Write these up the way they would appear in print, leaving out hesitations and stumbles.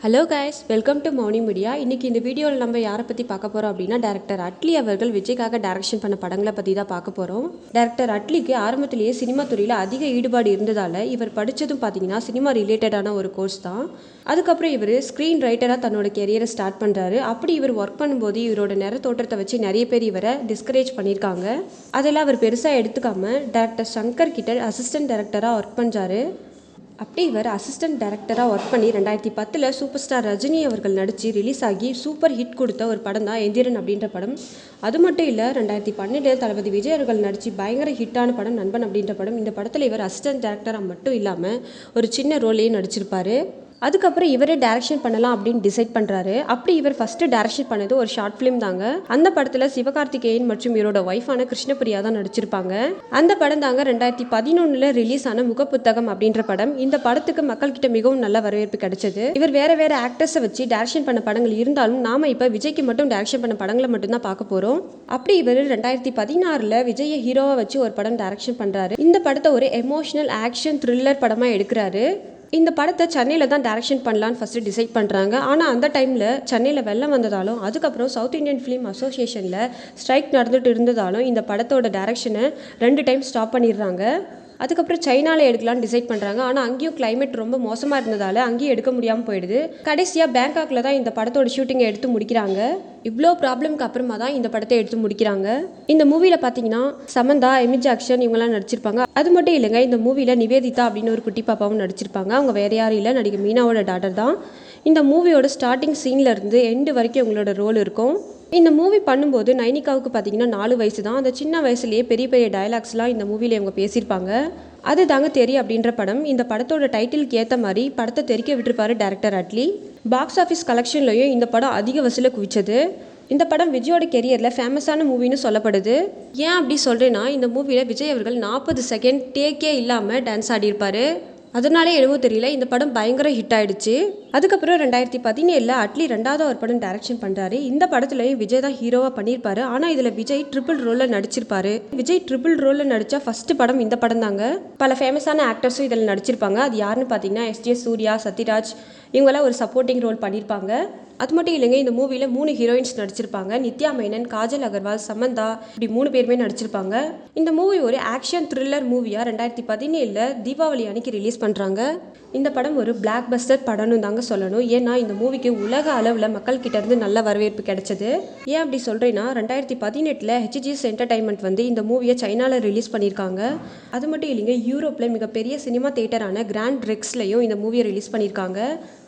Hello guys, welcome to Mouni media. இன்றைக்கி இந்த வீடியோவில் நம்ம யாரை பற்றி பார்க்க போகிறோம் அப்படின்னா, டேரக்டர் அட்லி அவர்கள் விஜய்க்காக டைரக்ஷன் பண்ண படங்களை பற்றி தான் பார்க்க போகிறோம். டேரக்டர் அட்லிக்கு ஆரம்பத்திலேயே சினிமா துறையில் அதிக ஈடுபாடு இருந்ததால் இவர் படித்ததும் பார்த்தீங்கன்னா சினிமா ரிலேட்டடான ஒரு கோர்ஸ் தான். அதுக்கப்புறம் இவர் ஸ்க்ரீன் ரைட்டராக தன்னோட கெரியரை ஸ்டார்ட் பண்ணுறாரு. அப்படி இவர் ஒர்க் பண்ணும்போது இவரோட நிற தோற்றத்தை வச்சு நிறைய பேர் இவரை டிஸ்கரேஜ் பண்ணியிருக்காங்க. அதெல்லாம் அவர் பெருசாக எடுத்துக்காமல் டேரக்டர் சங்கர் கிட்ட அசிஸ்டன்ட் டைரக்டராக ஒர்க் பண்ணுறாரு. அப்படி இவர் அசிஸ்டன்ட் டைரக்டராக ஒர்க் பண்ணி 2010 சூப்பர் ஸ்டார் ரஜினி அவர்கள் நடித்து ரிலீஸ் ஆகி சூப்பர் ஹிட் கொடுத்த ஒரு படம் தான் எந்திரன் அப்படின்ற படம். அது மட்டும் இல்லை, 2012 தளபதி விஜய் அவர்கள் நடித்து பயங்கர ஹிட்டான படம் நண்பன் அப்படின்ற படம். இந்த படத்தில் இவர் அசிஸ்டன்ட் டைரக்டராக மட்டும் இல்லாமல் ஒரு சின்ன ரோலையும் நடிச்சிருப்பார். அதுக்கப்புறம் இவரே டைரக்ஷன் பண்ணலாம் அப்படின்னு டிசைட் பண்ணுறாரு. அப்படி இவர் ஃபஸ்ட்டு டைரக்ஷன் பண்ணது ஒரு ஷார்ட் ஃபிலிம் தாங்க. அந்த படத்தில் சிவகார்த்திகேயன் மற்றும் இவரோட ஒய்ஃபான கிருஷ்ணபிரியா தான் நடிச்சிருப்பாங்க. அந்த படம் தாங்க 2011 ரிலீஸ் ஆன முகப்புத்தகம் அப்படின்ற படம். இந்த படத்துக்கு மக்கள்கிட்ட மிகவும் நல்ல வரவேற்பு கிடைச்சது. இவர் வேற ஆக்டர்ஸை வச்சு டைரக்ஷன் பண்ண படங்கள் இருந்தாலும் நாம இப்போ விஜய்க்கு மட்டும் டைரக்ஷன் பண்ண படங்களை மட்டும்தான் பார்க்க போகிறோம். அப்படி இவர் 2016 விஜயை ஹீரோவை வச்சு ஒரு படம் டைரக்ஷன் பண்ணுறாரு. இந்த படத்தை ஒரு எமோஷனல் ஆக்ஷன் த்ரில்லர் படமாக எடுக்கிறாரு. இந்த படத்தை சென்னையில் தான் டைரக்ஷன் பண்ணலான்னு ஃபஸ்ட்டு டிசைட் பண்ணுறாங்க. ஆனால் அந்த டைமில் சென்னையில் வெள்ளம் வந்ததாலும் அதுக்கப்புறம் சவுத் இந்தியன் ஃபிலிம் அசோசியேஷனில் ஸ்ட்ரைக் நடந்துட்டு இருந்ததாலும் இந்த படத்தோட டைரக்ஷனை 2 டைம் ஸ்டாப் பண்ணிடுறாங்க. அதுக்கப்புறம் சைனாவில் எடுக்கலான்னு டிசைட் பண்ணுறாங்க. ஆனால் அங்கேயும் கிளைமேட் ரொம்ப மோசமாக இருந்ததால் அங்கேயும் எடுக்க முடியாமல் போயிடுது. கடைசியாக பேங்காக்கில் தான் இந்த படத்தோட ஷூட்டிங்கை எடுத்து முடிக்கிறாங்க. இவ்வளோ ப்ராப்ளம்க்கு அப்புறமா தான் இந்த படத்தை எடுத்து முடிக்கிறாங்க. இந்த மூவியில் பார்த்தீங்கன்னா சமந்தா, எமி ஜாக்சன் இவங்கெல்லாம் நடிச்சிருப்பாங்க. அது மட்டும் இல்லைங்க, இந்த மூவியில் நிவேதிதா அப்படின்னு ஒரு குட்டி பாப்பாவும் நடிச்சிருப்பாங்க. அவங்க வேறு யாரும் இல்லை, நடிகை மீனாவோட டாட்டர் தான். இந்த மூவியோட ஸ்டார்டிங் சீன்லேருந்து எண்டு வரைக்கும் இவங்களோட ரோல் இருக்கும். இந்த மூவி பண்ணும்போது நைனிகாவுக்கு பார்த்தீங்கன்னா 4 வயசு தான். அந்த சின்ன வயசுலேயே பெரிய டயலாக்ஸ்லாம் இந்த மூவியில் இவங்க பேசியிருப்பாங்க. அது தாங்க தெரியும் அப்படின்ற படம். இந்த படத்தோட டைட்டிலுக்கு ஏற்ற மாதிரி படத்தை தெரிக்க விட்டுருப்பாரு டேரக்டர் அட்லி. பாக்ஸ் ஆஃபீஸ் கலெக்ஷன்லையும் இந்த படம் அதிக வசூலை குவிச்சது. இந்த படம் விஜயோட கெரியரில் ஃபேமஸான மூவின்னு சொல்லப்படுது. ஏன் அப்படி சொல்கிறேன்னா, இந்த மூவியில் விஜய் அவர்கள் 40 செகண்ட் டேக்கே இல்லாமல் டான்ஸ் ஆடியிருப்பார். அதனாலே என்னவோ தெரியல, இந்த படம் பயங்கர ஹிட் ஆகிடுச்சு. அதுக்கப்புறம் 2017 அட்லி 2வது ஒரு படம் டைரக்ஷன் பண்ணுறாரு. இந்த படத்துலையும் விஜய் தான் ஹீரோவாக பண்ணியிருப்பாரு. ஆனால் இதில் விஜய் ட்ரிபிள் ரோலில் நடிச்சிருப்பாரு. விஜய் ட்ரிபிள் ரோலில் நடித்த ஃபஸ்ட்டு படம் இந்த படம் தாங்க. பல ஃபேமஸான ஆக்டர்ஸும் இதில் நடிச்சிருப்பாங்க. அது யாருன்னு பார்த்தீங்கன்னா எஸ்ஜே சூர்யா, சத்யராஜ் இவங்கெல்லாம் ஒரு சப்போர்ட்டிங் ரோல் பண்ணியிருப்பாங்க. அது மட்டும் இல்லைங்க, இந்த மூவியில் 3 ஹீரோயின்ஸ் நடிச்சிருப்பாங்க. நித்யா மேனன், காஜல் அகர்வால், சமந்தா, இப்படி 3 பேருமே நடிச்சிருப்பாங்க. இந்த மூவி ஒரு ஆக்ஷன் த்ரில்லர் மூவியாக 2017 தீபாவளி அன்னைக்கு ரிலீஸ் பண்ணுறாங்க. இந்த படம் ஒரு பிளாக் பஸ்டர் படம்னு தாங்க சொல்லணும். ஏன்னா இந்த மூவிக்கு உலக அளவில் மக்கள்கிட்ட இருந்து நல்ல வரவேற்பு கிடைச்சது. ஏன் அப்படி சொல்கிறேன்னா, 2018 HGS என்டர்டைன்மெண்ட் இந்த மூவியை சைனாவில் ரிலீஸ் பண்ணியிருக்காங்க. அது மட்டும் இல்லைங்க, யூரோப்பில் மிகப்பெரிய சினிமா தியேட்டரான கிராண்ட் ரெக்ஸ்லையும் இந்த மூவியை ரிலீஸ் பண்ணியிருக்காங்க.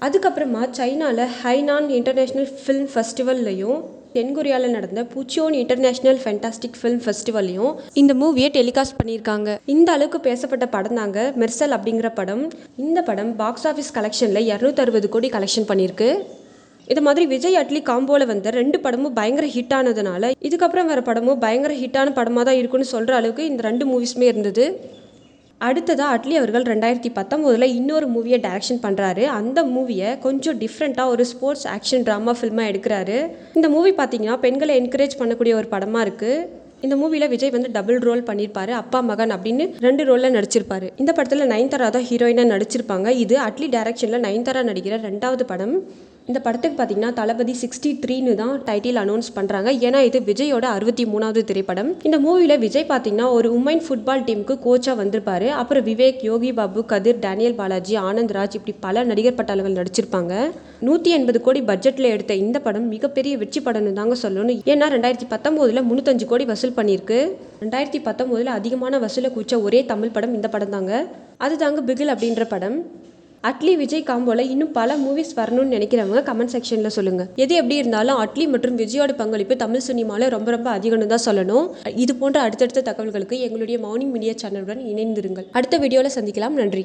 அதுக்கப்புறமா சைனாவில் ஹைனான் இன்டர்நேஷ்னல் ஃபிலிம் ஃபெஸ்டிவல்லையும் தென்கொரியாவில் நடந்த புச்சியோன் இன்டர்நேஷ்னல் ஃபேண்டாஸ்டிக் ஃபிலிம் ஃபெஸ்டிவல்லையும் இந்த மூவியை டெலிகாஸ்ட் பண்ணியிருக்காங்க. இந்த அளவுக்கு பேசப்பட்ட படம் தாங்க மெர்சல் அப்படிங்கிற படம். இந்த படம் பாக்ஸ் ஆஃபீஸ் கலெக்ஷனில் 260 கோடி கலெக்ஷன் பண்ணியிருக்கு. இது மாதிரி விஜய் அட்லி காம்போவில் வந்த 2 படமும் பயங்கர ஹிட் ஆனதுனால இதுக்கப்புறம் வர படமும் பயங்கர ஹிட்டான படமாக தான் இருக்குன்னு சொல்கிற அளவுக்கு இந்த 2 மூவிஸுமே இருந்தது. அடுத்ததாக அட்லி அவர்கள் 2019 இன்னொரு மூவியை டைரக்ஷன் பண்ணுறாரு. அந்த மூவியை கொஞ்சம் டிஃப்ரெண்ட்டாக ஒரு ஸ்போர்ட்ஸ் ஆக்ஷன் ட்ராமா ஃபில்மாக எடுக்கிறாரு. இந்த மூவி பார்த்தீங்கன்னா பெண்களை என்கரேஜ் பண்ணக்கூடிய ஒரு படமாக இருக்குது. இந்த மூவியில் விஜய் டபுள் ரோல் பண்ணியிருப்பாரு. அப்பா மகன் அப்படின்னு 2 ரோலில் நடிச்சிருப்பாரு. இந்த படத்தில் நயன்தாரா தான் ஹீரோயினாக நடிச்சிருப்பாங்க. இது அட்லி டைரக்ஷனில் நயன்தாரா நடிக்கிற 2வது படம். இந்த படத்துக்கு பார்த்தீங்கன்னா தளபதி 63ன்னு தான் டைட்டில் அனௌன்ஸ் பண்ணுறாங்க. ஏன்னா இது விஜயோட 63வது திரைப்படம். இந்த மூவியில் விஜய் பார்த்தீங்கன்னா ஒரு உமன் ஃபுட்பால் டீமுக்கு கோச்சாக வந்திருப்பாரு. அப்புறம் விவேக், யோகி பாபு, கதிர், டேனியல் பாலாஜி, ஆனந்த்ராஜ் இப்படி பல நடிகர் பட்டாளங்கள் நடிச்சிருப்பாங்க. 180 கோடி பட்ஜெட்டில் எடுத்த இந்த படம் மிகப்பெரிய வெற்றி படம்னு தாங்க சொல்லணும். ஏன்னா 2019 305 கோடி வசூல் பண்ணியிருக்கு. 2019 அதிகமான வசூலை குவிச்ச ஒரே தமிழ் படம் இந்த படம் தாங்க. அது தாங்க பிகில் அப்படின்ற படம். அட்லி விஜய் காம்போல இன்னும் பல மூவிஸ் வரணும்னு நினைக்கிறவங்க கமெண்ட் செக்ஷனில் சொல்லுங்கள். எது எப்படி இருந்தாலும் அட்லி மற்றும் விஜயோட பங்களிப்பு தமிழ் சினிமாவில் ரொம்ப அதிகம்னு தான் சொல்லணும். இது போன்ற அடுத்தடுத்த தகவல்களுக்கு எங்களுடைய மௌனி மீடியா சேனலுடன் இணைந்திருங்கள். அடுத்த வீடியோவில் சந்திக்கலாம். நன்றி.